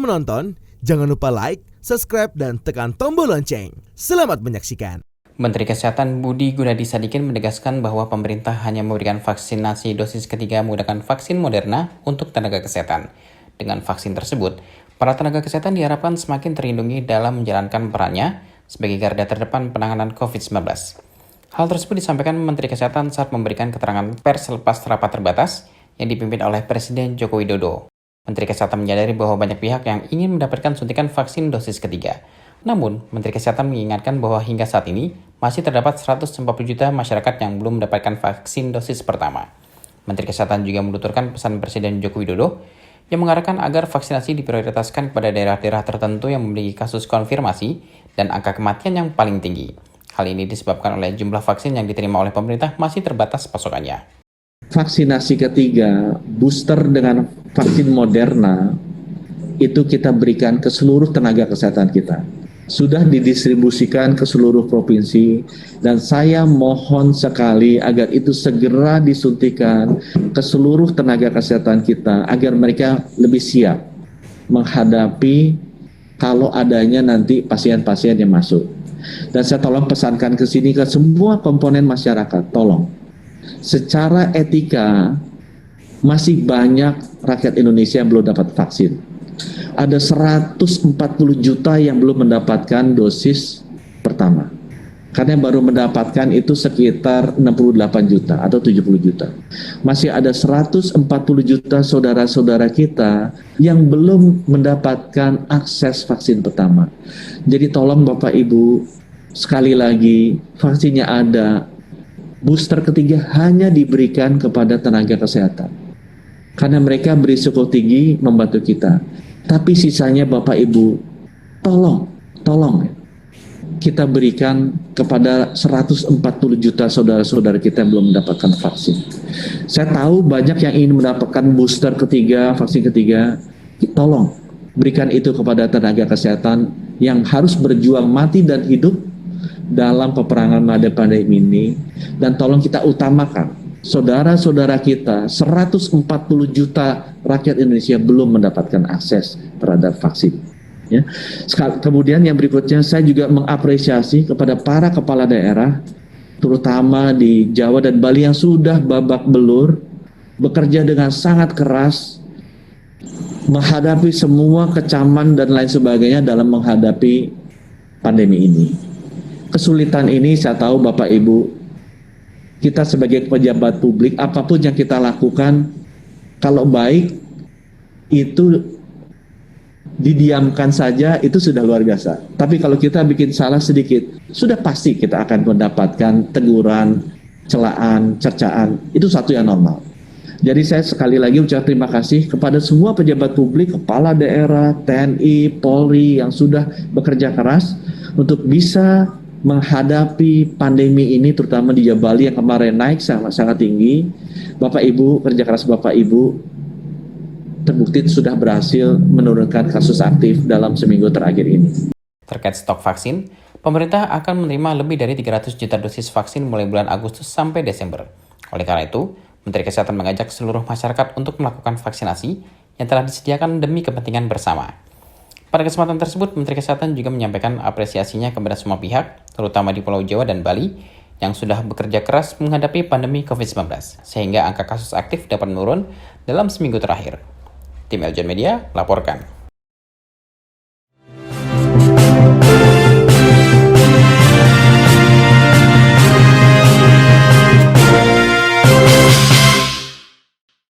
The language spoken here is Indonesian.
Sebelum menonton, jangan lupa like, subscribe, dan tekan tombol lonceng. Selamat menyaksikan. Menteri Kesehatan Budi Gunadi Sadikin menegaskan bahwa pemerintah hanya memberikan vaksinasi dosis ketiga menggunakan vaksin Moderna untuk tenaga kesehatan. Dengan vaksin tersebut, para tenaga kesehatan diharapkan semakin terlindungi dalam menjalankan perannya sebagai garda terdepan penanganan COVID-19. Hal tersebut disampaikan Menteri Kesehatan saat memberikan keterangan pers selepas rapat terbatas yang dipimpin oleh Presiden Joko Widodo. Menteri Kesehatan menyadari bahwa banyak pihak yang ingin mendapatkan suntikan vaksin dosis ketiga. Namun, Menteri Kesehatan mengingatkan bahwa hingga saat ini masih terdapat 140 juta masyarakat yang belum mendapatkan vaksin dosis pertama. Menteri Kesehatan juga menuturkan pesan Presiden Joko Widodo yang mengarahkan agar vaksinasi diprioritaskan kepada daerah-daerah tertentu yang memiliki kasus konfirmasi dan angka kematian yang paling tinggi. Hal ini disebabkan oleh jumlah vaksin yang diterima oleh pemerintah masih terbatas pasokannya. Vaksinasi ketiga, booster dengan vaksin Moderna, itu kita berikan ke seluruh tenaga kesehatan kita. Sudah didistribusikan ke seluruh provinsi, dan saya mohon sekali agar itu segera disuntikan ke seluruh tenaga kesehatan kita, agar mereka lebih siap menghadapi kalau adanya nanti pasien-pasien yang masuk. Dan saya tolong pesankan ke sini ke semua komponen masyarakat, tolong. Secara etika, masih banyak rakyat Indonesia yang belum dapat vaksin. Ada 140 juta yang belum mendapatkan dosis pertama. Karena yang baru mendapatkan itu sekitar 68 juta atau 70 juta. Masih ada 140 juta saudara-saudara kita yang belum mendapatkan akses vaksin pertama. Jadi tolong Bapak Ibu, sekali lagi vaksinnya ada. Booster ketiga hanya diberikan kepada tenaga kesehatan. Karena mereka berisiko tinggi membantu kita. Tapi sisanya Bapak Ibu, tolong ya. Kita berikan kepada 140 juta saudara-saudara kita yang belum mendapatkan vaksin. Saya tahu banyak yang ingin mendapatkan booster ketiga, vaksin ketiga. Tolong berikan itu kepada tenaga kesehatan yang harus berjuang mati dan hidup dalam peperangan menghadapi pandemi ini. Dan tolong kita utamakan saudara-saudara kita, 140 juta rakyat Indonesia belum mendapatkan akses terhadap vaksin. Ya. Kemudian yang berikutnya, saya juga mengapresiasi kepada para kepala daerah, terutama di Jawa dan Bali yang sudah babak belur, bekerja dengan sangat keras, menghadapi semua kecaman dan lain sebagainya dalam menghadapi pandemi ini. Kesulitan ini saya tahu Bapak Ibu, kita sebagai pejabat publik, apapun yang kita lakukan, kalau baik itu didiamkan saja, itu sudah luar biasa. Tapi kalau kita bikin salah sedikit, sudah pasti kita akan mendapatkan teguran, celaan, cercaan. Itu satu yang normal. Jadi saya sekali lagi ucap terima kasih kepada semua pejabat publik, kepala daerah, TNI, Polri yang sudah bekerja keras untuk bisa menghadapi pandemi ini, terutama di Jawa Bali yang kemarin naik sangat tinggi. Bapak Ibu, kerja keras Bapak Ibu terbukti sudah berhasil menurunkan kasus aktif dalam seminggu terakhir ini. Terkait stok vaksin, pemerintah akan menerima lebih dari 300 juta dosis vaksin mulai bulan Agustus sampai Desember. Oleh karena itu, Menteri Kesehatan mengajak seluruh masyarakat untuk melakukan vaksinasi yang telah disediakan demi kepentingan bersama. Pada kesempatan tersebut, Menteri Kesehatan juga menyampaikan apresiasinya kepada semua pihak, terutama di Pulau Jawa dan Bali, yang sudah bekerja keras menghadapi pandemi COVID-19, sehingga angka kasus aktif dapat menurun dalam seminggu terakhir. Tim Eljon Media laporkan.